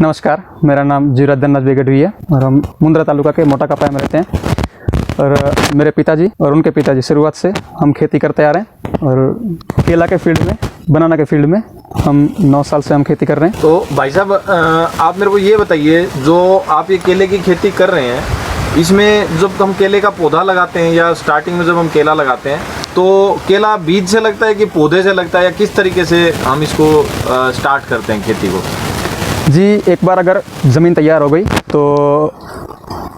नमस्कार, मेरा नाम जीवराजनाथ बेगडवी है और हम मुंद्रा तालुका के मोटा कपाय में रहते हैं। और मेरे पिताजी और उनके पिताजी शुरुआत से हम खेती करते आ रहे हैं और केला के फील्ड में, बनाना के फील्ड में हम 9 साल से हम खेती कर रहे हैं। तो भाई साहब, आप मेरे को ये बताइए, जो आप ये केले की खेती कर रहे हैं, इसमें जब हम केले का पौधा लगाते हैं या स्टार्टिंग में जब हम केला लगाते हैं तो केला बीज से लगता है कि पौधे से लगता है, या किस तरीके से हम इसको स्टार्ट करते हैं खेती को? जी, एक बार अगर ज़मीन तैयार हो गई तो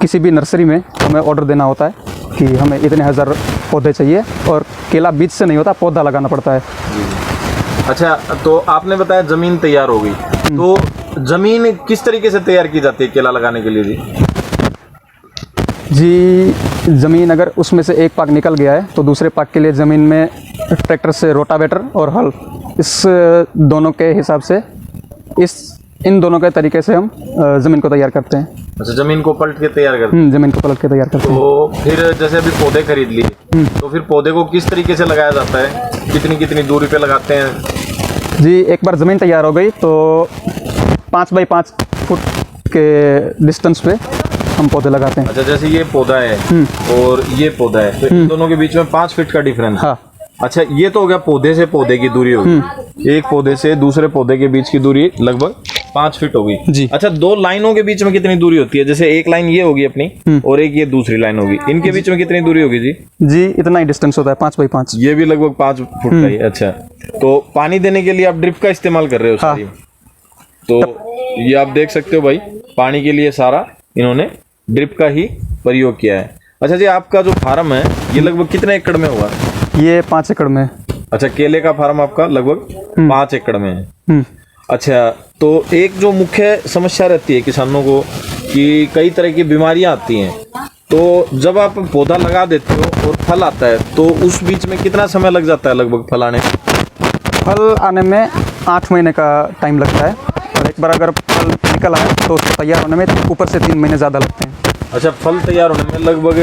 किसी भी नर्सरी में हमें ऑर्डर देना होता है कि हमें इतने हज़ार पौधे चाहिए और केला बीज से नहीं होता, पौधा लगाना पड़ता है। अच्छा, तो आपने बताया ज़मीन तैयार हो गई, तो ज़मीन किस तरीके से तैयार की जाती है केला लगाने के लिए जी? ज़मीन अगर उसमें से एक पाक निकल गया है तो दूसरे पाक के लिए ज़मीन में ट्रैक्टर से रोटावेटर और हल, इस दोनों के हिसाब से इन दोनों के तरीके से हम ज़मीन को तैयार करते हैं। अच्छा, ज़मीन को पलट के तैयार करते हैं? ज़मीन को पलट के तैयार करते हैं। तो फिर जैसे अभी पौधे खरीद लिए, तो फिर पौधे को किस तरीके से लगाया जाता है, कितनी कितनी दूरी पे लगाते हैं? जी, एक बार ज़मीन तैयार हो गई तो 5 बाई 5 फुट के डिस्टेंस पे हम पौधे लगाते हैं। अच्छा, जैसे ये पौधा है और ये पौधा है, तो इन दोनों के बीच में 5 फीट का डिफरेंस। हाँ। अच्छा, ये तो हो गया पौधे से पौधे की दूरी होगी। एक पौधे से दूसरे पौधे के बीच की दूरी लगभग 5 फीट होगी जी। अच्छा, 2 लाइनों के बीच में कितनी दूरी होती है? जैसे एक लाइन ये होगी अपनी और एक ये दूसरी लाइन होगी, इनके बीच में कितनी दूरी होगी जी? जी, इतना ही डिस्टेंस होता है, 5 बाई 5। ये भी लगभग 5 फुट का ही। अच्छा, तो पानी देने के लिए आप ड्रिप का इस्तेमाल कर रहे हो सारी? तो ये आप देख सकते हो भाई, पानी के लिए सारा इन्होंने ड्रिप का ही प्रयोग किया है। अच्छा जी, आपका जो फार्म है ये लगभग कितने एकड़ में हुआ? ये 5 एकड़ में। अच्छा, केले का फार्म आपका लगभग 5 एकड़ में है। अच्छा, तो एक जो मुख्य समस्या रहती है किसानों को कि कई तरह की बीमारियां आती हैं, तो जब आप पौधा लगा देते हो और फल आता है तो उस बीच में कितना समय लग जाता है लगभग फल आने में? फल आने में 8 महीने का टाइम लगता है और एक बार अगर फल निकल आए तो उसको तैयार होने में ऊपर से 3 महीने ज़्यादा लगते हैं। अच्छा, फल तैयार होने में लगभग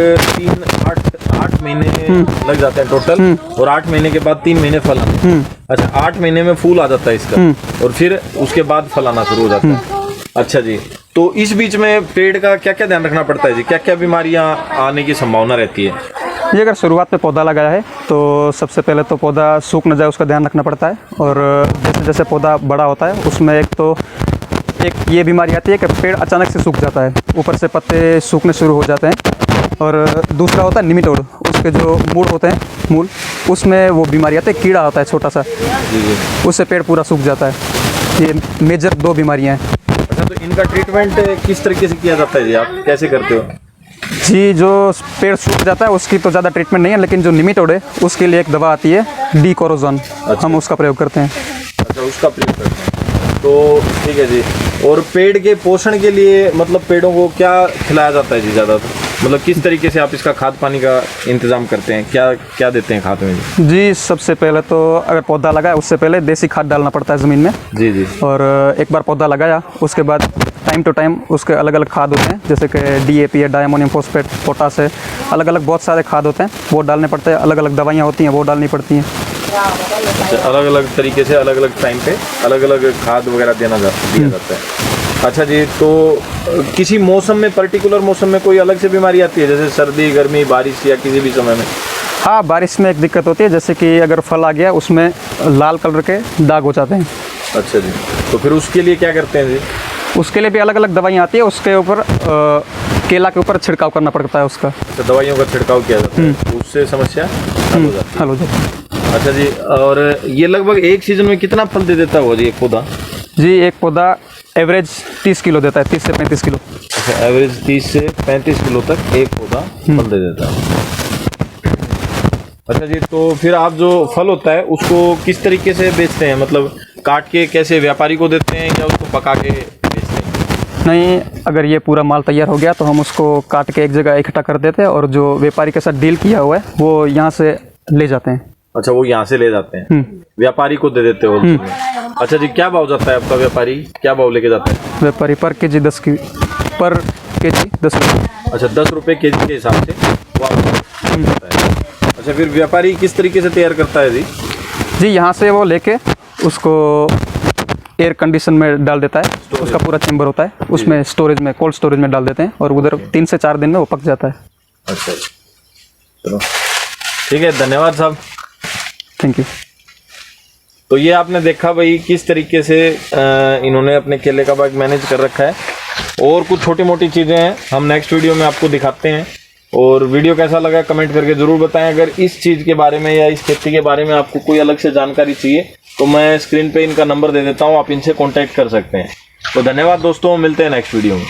8 महीने लग जाते हैं टोटल, और 8 महीने के बाद 3 महीने फल आते हैं। अच्छा, 8 महीने में फूल आ जाता है इसका और फिर उसके बाद फल आना शुरू हो जाता है। अच्छा जी, तो इस बीच में पेड़ का क्या क्या ध्यान रखना पड़ता है जी? क्या क्या बीमारियां आने की संभावना रहती है? ये अगर शुरुआत में पौधा लगाया है तो सबसे पहले तो पौधा सूख न जाए, उसका ध्यान रखना पड़ता है। और जैसे जैसे पौधा बड़ा होता है उसमें एक ये बीमारी आती है कि पेड़ अचानक से सूख जाता है, ऊपर से पत्ते सूखने शुरू हो जाते हैं। और दूसरा होता है निमिटोड, उसके जो मूल होते हैं, मूल, उसमें वो बीमारी आती है, कीड़ा होता है छोटा सा, उससे पेड़ पूरा सूख जाता है। ये मेजर 2 बीमारियाँ हैं। अच्छा, तो इनका ट्रीटमेंट किस तरीके से किया जाता है जी? आप कैसे करते हो? जी, जो पेड़ सूख जाता है उसकी तो ज़्यादा ट्रीटमेंट नहीं है, लेकिन जो निमिटोड है उसके लिए एक दवा आती है डीकोरोजोन। हम उसका प्रयोग करते हैं। अच्छा, उसका प्रयोग करते हैं, तो ठीक है जी। और पेड़ के पोषण के लिए मतलब पेड़ों को क्या खिलाया जाता है जी ज़्यादातर? मतलब किस तरीके से आप इसका खाद पानी का इंतजाम करते हैं? क्या क्या देते हैं खाद में जी? जी, सबसे पहले तो अगर पौधा लगाया उससे पहले देसी खाद डालना पड़ता है ज़मीन में। जी जी। और एक बार पौधा लगाया उसके बाद टाइम टू टाइम उसके अलग अलग खाद होते हैं, जैसे कि DAP है, डायमोनियम फॉस्फेट, पोटास है, अलग अलग बहुत सारे खाद होते हैं, वो डालने पड़ते हैं। अलग अलग दवाइयाँ होती हैं, वो डालनी पड़ती हैं। अच्छा, अलग अलग तरीके से अलग अलग टाइम पे अलग अलग खाद वगैरह दिया जाता है। अच्छा जी, तो किसी मौसम में, पर्टिकुलर मौसम में कोई अलग से बीमारी आती है, जैसे सर्दी, गर्मी, बारिश या किसी भी समय में? हाँ, बारिश में एक दिक्कत होती है, जैसे कि अगर फल आ गया उसमें लाल कलर के दाग हो जाते हैं। अच्छा जी, तो फिर उसके लिए क्या करते हैं जी? उसके लिए भी अलग अलग दवाइयाँ आती है, उसके ऊपर केला के ऊपर छिड़काव करना पड़ता है उसका। अच्छा, दवाइयों का छिड़काव किया जाता है, तो उससे समस्या हल हो जाती है। अच्छा जी, और ये लगभग एक सीजन में कितना फल दे देता होगा जी एक पौधा? जी, एक पौधा एवरेज 30 किलो देता है, 30 से 35 किलो। अच्छा, एवरेज 30 से 35 किलो तक एक पौधा फल दे देता है। अच्छा जी, तो फिर आप जो फल होता है उसको किस तरीके से बेचते हैं? मतलब काट के कैसे व्यापारी को देते हैं या उसको पका के बेचते हैं? नहीं, अगर ये पूरा माल तैयार हो गया तो हम उसको काट के एक जगह इकट्ठा कर देते हैं और जो व्यापारी के साथ डील किया हुआ है वो यहाँ से ले जाते हैं। अच्छा, वो यहाँ से ले जाते हैं, व्यापारी को दे देते हो? अच्छा जी, क्या भाव जाता है आपका? व्यापारी क्या भाव लेके जाता है? व्यापारी पर केजी 10 रुपये। अच्छा, 10 रुपये केजी के हिसाब से वो आपको है। अच्छा, फिर व्यापारी किस तरीके से तैयार करता है जी? जी, यहाँ से वो लेके उसको एयर कंडीशन में डाल देता है, उसका पूरा चेम्बर होता है, उसमें स्टोरेज में, कोल्ड स्टोरेज में डाल देते हैं और उधर 3 से 4 दिन में वो पक जाता है। अच्छा, चलो ठीक है, धन्यवाद साहब। Thank you. तो ये आपने देखा भाई किस तरीके से इन्होंने अपने केले का बाग मैनेज कर रखा है, और कुछ छोटी मोटी चीज़ें हैं हम नेक्स्ट वीडियो में आपको दिखाते हैं। और वीडियो कैसा लगा कमेंट करके ज़रूर बताएं। अगर इस चीज़ के बारे में या इस खेती के बारे में आपको कोई अलग से जानकारी चाहिए तो मैं स्क्रीन पे इनका नंबर दे देता हूँ, आप इनसे कॉन्टैक्ट कर सकते हैं। तो धन्यवाद दोस्तों, मिलते हैं नेक्स्ट वीडियो में।